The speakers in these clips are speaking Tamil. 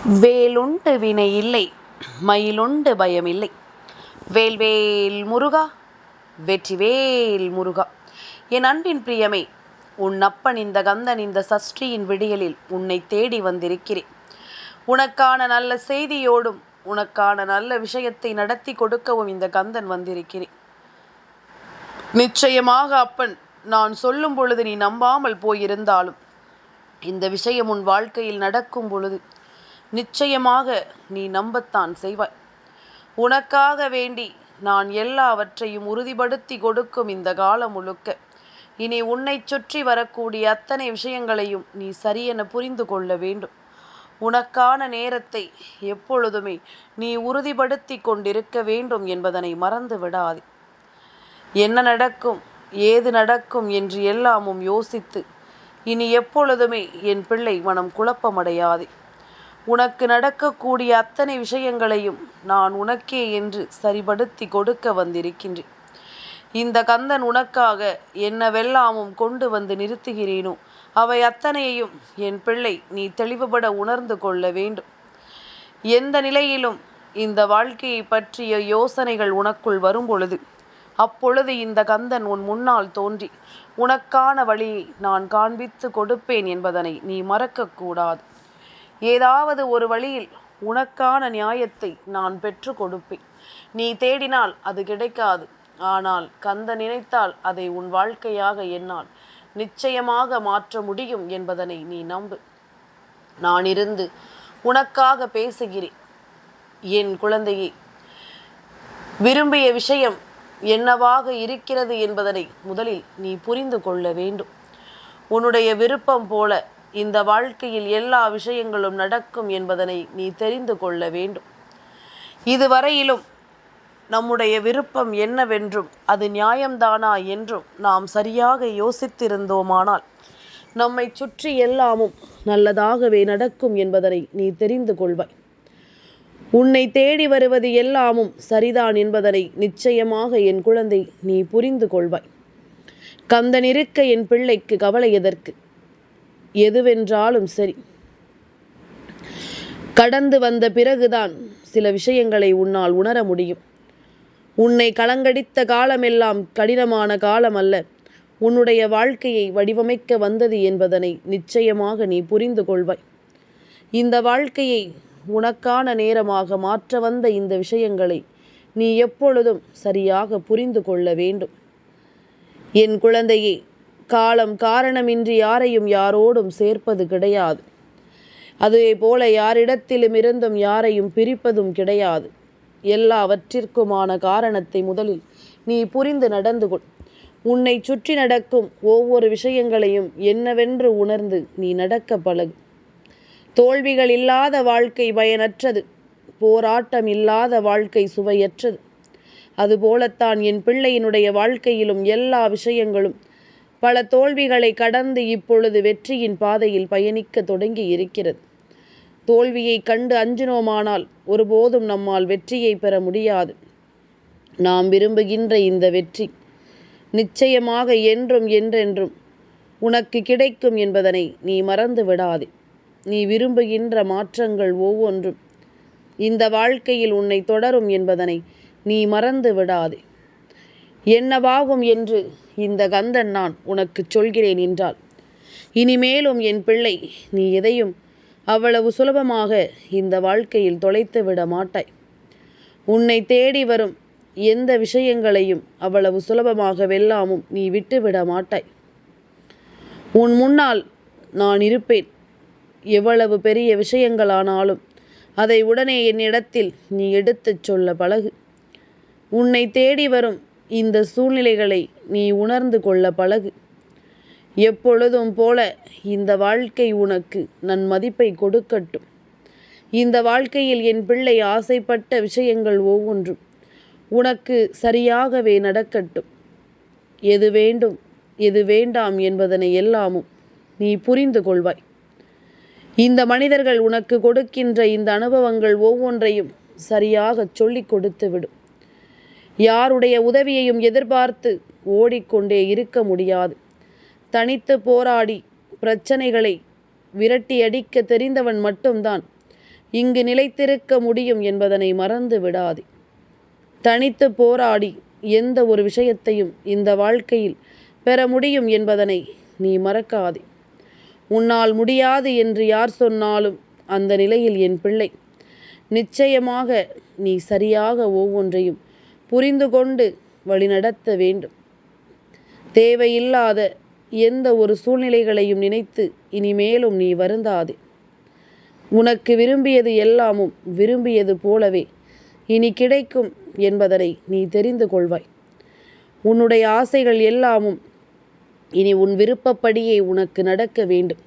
வேலுண்டு வினை இல்லை, மயிலுண்டு பயமில்லை. வேல்வேல் முருகா, வெற்றிவேல் முருகா. என் அன்பின் பிரியமே, உன் அப்பன் இந்த கந்தன் இந்த சஷ்டியின் விடியலில் உன்னை தேடி வந்திருக்கிறேன். உனக்கான நல்ல செய்தியோடும் உனக்கான நல்ல விஷயத்தை நடத்தி கொடுக்கவும் இந்த கந்தன் வந்திருக்கிறேன். நிச்சயமாக அப்பன் நான் சொல்லும் பொழுது நீ நம்பாமல் போயிருந்தாலும் இந்த விஷயம் உன் வாழ்க்கையில் நடக்கும் பொழுது நிச்சயமாக நீ நம்பத்தான் செய்வாய். உனக்காக வேண்டி நான் எல்லாவற்றையும் உறுதிப்படுத்தி கொடுக்கும் இந்த காலம் முழுக்க இனி உன்னை சுற்றி வரக்கூடிய அத்தனை விஷயங்களையும் நீ சரியென புரிந்து கொள்ள வேண்டும். உனக்கான நேரத்தை எப்பொழுதுமே நீ உறுதிப்படுத்தி கொண்டிருக்க வேண்டும் என்பதனை மறந்து விடாதே. என்ன நடக்கும், ஏது நடக்கும் என்று எல்லாமும் யோசித்து இனி எப்பொழுதுமே என் பிள்ளை மனம் குழப்பமடையாதே. உனக்கு நடக்கக்கூடிய அத்தனை விஷயங்களையும் நான் உனக்கே என்று சரிபடுத்தி கொடுக்க வந்திருக்கின்றேன். இந்த கந்தன் உனக்காக என்னவெல்லாமும் கொண்டு வந்து நிறுத்துகிறேனோ அவை அத்தனையையும் என் பிள்ளை நீ தெளிவுபட உணர்ந்து கொள்ள வேண்டும். எந்த நிலையிலும் இந்த வாழ்க்கையை பற்றிய யோசனைகள் உனக்குள் வரும் பொழுது அப்பொழுது இந்த கந்தன் உன் முன்னால் தோன்றி உனக்கான வழியை நான் காண்பித்து கொடுப்பேன் என்பதனை நீ மறக்கக்கூடாது. ஏதாவது ஒரு வழியில் உனக்கான நியாயத்தை நான் பெற்று கொடுப்பேன். நீ தேடினால் அது கிடைக்காது. ஆனால் கந்த நினைத்தால் அதை உன் வாழ்க்கையாக என்னால் நிச்சயமாக மாற்ற முடியும் என்பதனை நீ நம்பு. நான் இருந்து உனக்காக பேசுகிறேன். என் குழந்தையே, விரும்பிய விஷயம் என்னவாக இருக்கிறது என்பதனை முதலில் நீ புரிந்து கொள்ள வேண்டும். உன்னுடைய விருப்பம் போல இந்த வாழ்க்கையில் எல்லா விஷயங்களும் நடக்கும் என்பதனை நீ தெரிந்து கொள்ள வேண்டும். இதுவரையிலும் நம்முடைய விருப்பம் என்னவென்றும் அது நியாயம்தானா என்றும் நாம் சரியாக யோசித்திருந்தோமானால் நம்மை சுற்றி எல்லாமும் நல்லதாகவே நடக்கும் என்பதனை நீ தெரிந்து கொள்வாய். உன்னை தேடி வருவது எல்லாமும் சரிதான் என்பதனை நிச்சயமாக என் குழந்தை நீ புரிந்து கொள்வாய். கந்தன் இருக்க என் பிள்ளைக்கு கவலை எதற்கு? எதுவென்றாலும் சரி, கடந்து வந்த பிறகுதான் சில விஷயங்களை உன்னால் உணர முடியும். உன்னை கலங்கடித்த காலமெல்லாம் கடினமான காலம் அல்ல, உன்னுடைய வாழ்க்கையை வடிவமைக்க வந்தது என்பதனை நிச்சயமாக நீ புரிந்து கொள்வாய். இந்த வாழ்க்கையை உனக்கான நேரமாக மாற்ற வந்த இந்த விஷயங்களை நீ எப்பொழுதும் சரியாக புரிந்து கொள்ள வேண்டும். என் குழந்தையே, காலம் காரணமின்றி யாரையும் யாரோடும் சேர்ப்பது கிடையாது. அதே போல யாரிடத்திலும் இருந்தும் யாரையும் பிரிப்பதும் கிடையாது. எல்லாவற்றிற்குமான காரணத்தை முதலில் நீ புரிந்து நடந்து கொள். உன்னை சுற்றி நடக்கும் ஒவ்வொரு விஷயங்களையும் என்னவென்று உணர்ந்து நீ நடக்க பழகு. தோல்விகள் இல்லாத வாழ்க்கை பயனற்றது, போராட்டம் இல்லாத வாழ்க்கை சுவையற்றது. அதுபோலத்தான் என் பிள்ளையினுடைய வாழ்க்கையிலும் எல்லா விஷயங்களும் பல தோல்விகளை கடந்து இப்பொழுது வெற்றியின் பாதையில் பயணிக்க தொடங்கி இருக்கிறது. தோல்வியை கண்டு அஞ்சினோமானால் ஒருபோதும் நம்மால் வெற்றியை பெற முடியாது. நாம் விரும்புகின்ற இந்த வெற்றி நிச்சயமாக என்றும் என்றென்றும் உனக்கு கிடைக்கும் என்பதனை நீ மறந்து விடாதே. நீ விரும்புகின்ற மாற்றங்கள் ஒவ்வொன்றும் இந்த வாழ்க்கையில் உன்னை தொடரும் என்பதனை நீ மறந்து விடாதே. என்னவாகும் என்று இந்த கந்தன் நான் உனக்கு சொல்கிறேன் என்றால், இனிமேலும் என் பிள்ளை நீ எதையும் அவ்வளவு சுலபமாக இந்த வாழ்க்கையில் தொலைத்து விட மாட்டாய். உன்னை தேடி வரும் எந்த விஷயங்களையும் அவ்வளவு சுலபமாக வெல்லாமும் நீ விட்டுவிட மாட்டாய். உன் முன்னால் நான் இருப்பேன். எவ்வளவு பெரிய விஷயங்களானாலும் அதை உடனே என்னிடத்தில் நீ எடுத்துச் சொல்ல பழகு. உன்னை தேடி வரும் இந்த சூழ்நிலைகளை நீ உணர்ந்து கொள்ள பழகு. எப்பொழுதும் போல இந்த வாழ்க்கை உனக்கு நன்மதிப்பை கொடுக்கட்டும். இந்த வாழ்க்கையில் என் பிள்ளை ஆசைப்பட்ட விஷயங்கள் ஒவ்வொன்றும் உனக்கு சரியாகவே நடக்கட்டும். எது வேண்டும் எது வேண்டாம் என்பதனை எல்லாமும் நீ புரிந்து கொள்வாய். இந்த மனிதர்கள் உனக்கு கொடுக்கின்ற இந்த அனுபவங்கள் ஒவ்வொன்றையும் சரியாக சொல்லிக் கொடுத்து விடும். யாருடைய உதவியையும் எதிர்பார்த்து ஓடிக்கொண்டே இருக்க முடியாது. தனித்து போராடி பிரச்சனைகளை விரட்டி அடிக்க தெரிந்தவன் மட்டும்தான் இங்கு நிலைத்திருக்க முடியும் என்பதனை மறந்து விடாதே. தனித்து போராடி எந்த ஒரு விஷயத்தையும் இந்த வாழ்க்கையில் பெற முடியும் என்பதனை நீ மறக்காதே. உன்னால் முடியாது என்று யார் சொன்னாலும் அந்த நிலையில் என் பிள்ளை, நிச்சயமாக நீ சரியாக ஒவ்வொன்றையும் புரிந்து கொண்டு வழிநடத்த வேண்டும். தேவையில்லாத எந்த ஒரு சூழ்நிலைகளையும் நினைத்து இனிமேலும் நீ வருந்தாதே. உனக்கு விரும்பியது எல்லாமும் விரும்பியது போலவே இனி கிடைக்கும் என்பதனை நீ தெரிந்து கொள்வாய். உன்னுடைய ஆசைகள் எல்லாமும் இனி உன் விருப்பப்படியே உனக்கு நடக்க வேண்டும்.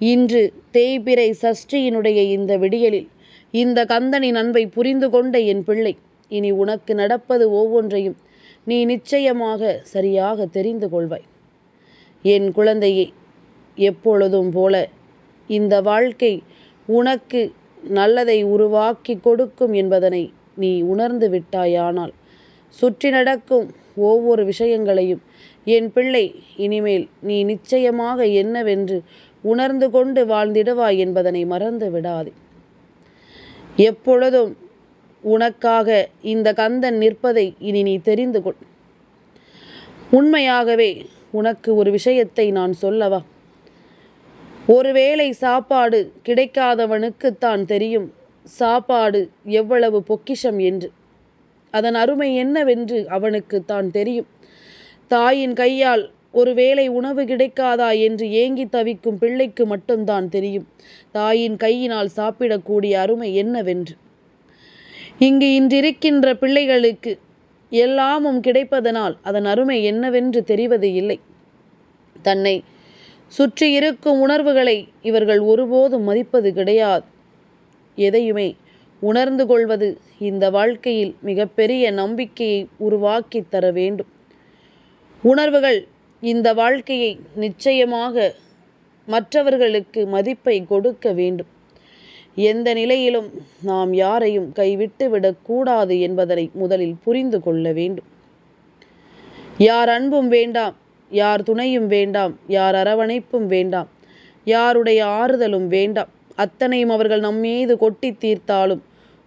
இன்று தேய்பிறை சஷ்டியினுடைய இந்த விடியலில் இந்த கந்தனின் அன்பை புரிந்து கொண்ட என் பிள்ளை, இனி உனக்கு நடப்பது ஒவ்வொன்றையும் நீ நிச்சயமாக சரியாக தெரிந்து கொள்வாய். என் குழந்தையே, எப்பொழுதும் போல இந்த வாழ்க்கை உனக்கு நல்லதை உருவாக்கி கொடுக்கும் என்பதனை நீ உணர்ந்து விட்டாயானால் சுற்றி நடக்கும் ஒவ்வொரு விஷயங்களையும் என் பிள்ளை இனிமேல் நீ நிச்சயமாக என்னவென்று உணர்ந்து கொண்டு வாழ்ந்திடுவாய் என்பதனை மறந்து விடாதே. எப்பொழுதும் உனக்காக இந்த கந்தன் நிற்பதை இனி நீ தெரிந்து கொள். உண்மையாகவே உனக்கு ஒரு விஷயத்தை நான் சொல்லவா? ஒருவேளை சாப்பாடு கிடைக்காதவனுக்குத்தான் தெரியும் சாப்பாடு எவ்வளவு பொக்கிஷம் என்று. அதன் அருமை என்னவென்று அவனுக்குத்தான் தெரியும். தாயின் கையால் ஒருவேளை உணவு கிடைக்காதா என்று ஏங்கி தவிக்கும் பிள்ளைக்கு மட்டும்தான் தெரியும் தாயின் கையினால் சாப்பிடக்கூடிய அருமை என்னவென்று. இங்கு இன்றிருக்கின்ற பிள்ளைகளுக்கு எல்லாமும் கிடைப்பதனால் அதன் அருமை என்னவென்று தெரிவது இல்லை. தன்னை சுற்றி இருக்கும் உணர்வுகளை இவர்கள் ஒருபோதும் மதிப்பது கிடையாது. எதையுமே உணர்ந்து கொள்வது இந்த வாழ்க்கையில் மிகப்பெரிய நம்பிக்கையை உருவாக்கி தர வேண்டும். உணர்வுகள் இந்த வாழ்க்கையை நிச்சயமாக மற்றவர்களுக்கு மதிப்பை கொடுக்க வேண்டும். எந்த நிலையிலும் நாம் யாரையும் கைவிட்டு விடக்கூடாது என்பதனை முதலில் புரிந்து கொள்ள வேண்டும். யார் அன்பும் வேண்டாம், யார் துணையும் வேண்டாம், யார் அரவணைப்பும் வேண்டாம், யாருடைய ஆறுதலும் வேண்டாம். அத்தனையும் அவர்கள் நம்மீது கொட்டி தீர்த்தாலும்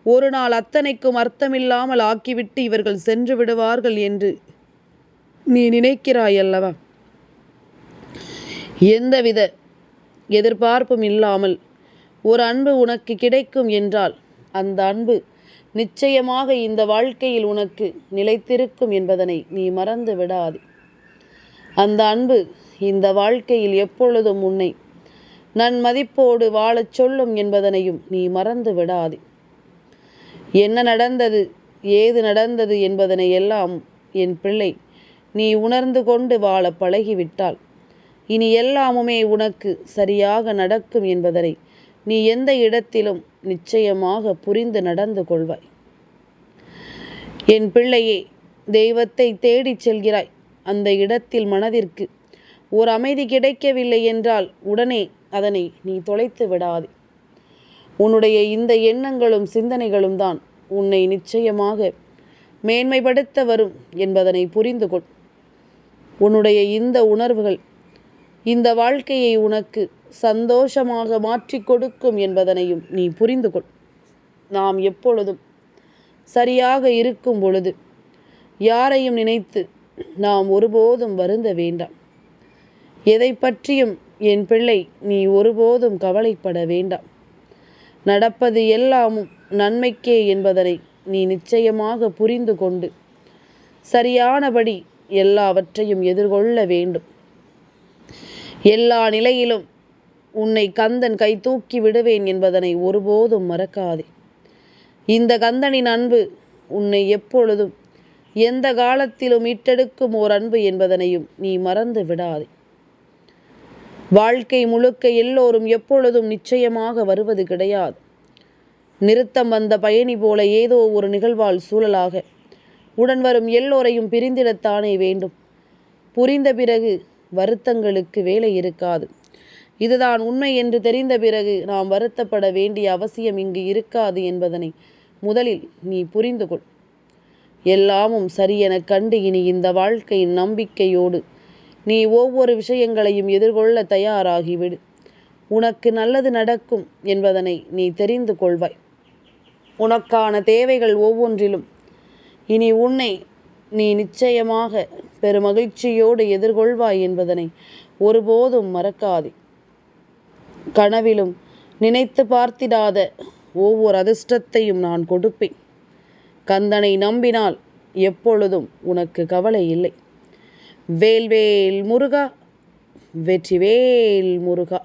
ஒரு நாள் அத்தனைக்கும் அர்த்தமில்லாமல் ஆக்கிவிட்டு இவர்கள் சென்று விடுவார்கள் என்று நீ நினைக்கிறாயல்லவா? எந்தவித எதிர்பார்ப்பும் இல்லாமல் ஒரு அன்பு உனக்கு கிடைக்கும் என்றால் அந்த அன்பு நிச்சயமாக இந்த வாழ்க்கையில் உனக்கு நிலைத்திருக்கும் என்பதனை நீ மறந்து விடாதே. அந்த அன்பு இந்த வாழ்க்கையில் எப்பொழுதும் உன்னை நன்மதிப்போடு வாழச் சொல்லும் என்பதனையும் நீ மறந்து விடாதே. என்ன நடந்தது, ஏது நடந்தது என்பதனை எல்லாம் என் பிள்ளை நீ உணர்ந்து கொண்டு வாழ பழகிவிட்டால் இனி எல்லாமுமே உனக்கு சரியாக நடக்கும் என்பதனை நீ எந்த இடத்திலும் நிச்சயமாக புரிந்து நடந்து கொள்வாய். என் பிள்ளையே, தெய்வத்தை தேடிச் செல்கிறாய். அந்த இடத்தில் மனதிற்கு ஒரு அமைதி கிடைக்கவில்லை என்றால் உடனே அதனை நீ தொலைத்து விடாதே. உன்னுடைய இந்த எண்ணங்களும் சிந்தனைகளும் தான் உன்னை நிச்சயமாக மேன்மைப்படுத்த வரும் என்பதனை புரிந்து கொள். உன்னுடைய இந்த உணர்வுகள் இந்த வாழ்க்கையை உனக்கு சந்தோஷமாக மாற்றி கொடுக்கும் என்பதனையும் நீ புரிந்து கொள். நாம் எப்பொழுதும் சரியாக இருக்கும் பொழுது யாரையும் நினைத்து நாம் ஒருபோதும் வருந்த வேண்டாம். எதை பற்றியும் என் பிள்ளை நீ ஒருபோதும் கவலைப்பட வேண்டாம். நடப்பது எல்லாமும் நன்மைக்கே என்பதனை நீ நிச்சயமாக புரிந்து கொண்டு சரியானபடி எல்லாவற்றையும் எதிர்கொள்ள வேண்டும். எல்லா நிலையிலும் உன்னை கந்தன் கை தூக்கி விடுவேன் என்பதனை ஒருபோதும் மறக்காதே. இந்த கந்தனின் அன்பு உன்னை எப்பொழுதும் எந்த காலத்திலும் மீட்டெடுக்கும் ஓர் அன்பு என்பதனையும் நீ மறந்து விடாதே. வாழ்க்கை முழுக்க எல்லோரும் எப்பொழுதும் நிச்சயமாக வருவது கிடையாது. நிறுத்தம் வந்த பயணி போல ஏதோ ஒரு நிகழ்வால் சூழலாக உடன் வரும் எல்லோரையும் பிரிந்திடத்தானே வேண்டும். புரிந்த பிறகு வருத்தங்களுக்கு வேலை இருக்காது. இதுதான் உண்மை என்று தெரிந்த பிறகு நாம் வருத்தப்பட வேண்டிய அவசியம் இங்கு இருக்காது என்பதனை முதலில் நீ புரிந்து கொள். எல்லாமும் சரியென கண்டு இனி இந்த வாழ்க்கையின் நம்பிக்கையோடு நீ ஒவ்வொரு விஷயங்களையும் எதிர்கொள்ள தயாராகிவிடு. உனக்கு நல்லது நடக்கும் என்பதனை நீ தெரிந்து கொள்வாய். உனக்கான தேவைகள் ஒவ்வொன்றிலும் இனி உன்னை நீ நிச்சயமாக பெருமகிழ்ச்சியோடு எதிர்கொள்வாய் என்பதனை ஒருபோதும் மறக்காதே. கனவிலும் நினைத்து பார்த்திடாத ஒவ்வொரு அதிர்ஷ்டத்தையும் நான் கொடுப்பேன். கந்தனை நம்பினால் எப்பொழுதும் உனக்கு கவலை இல்லை. வேல்வேல் முருகா, வெற்றிவேல் முருகா.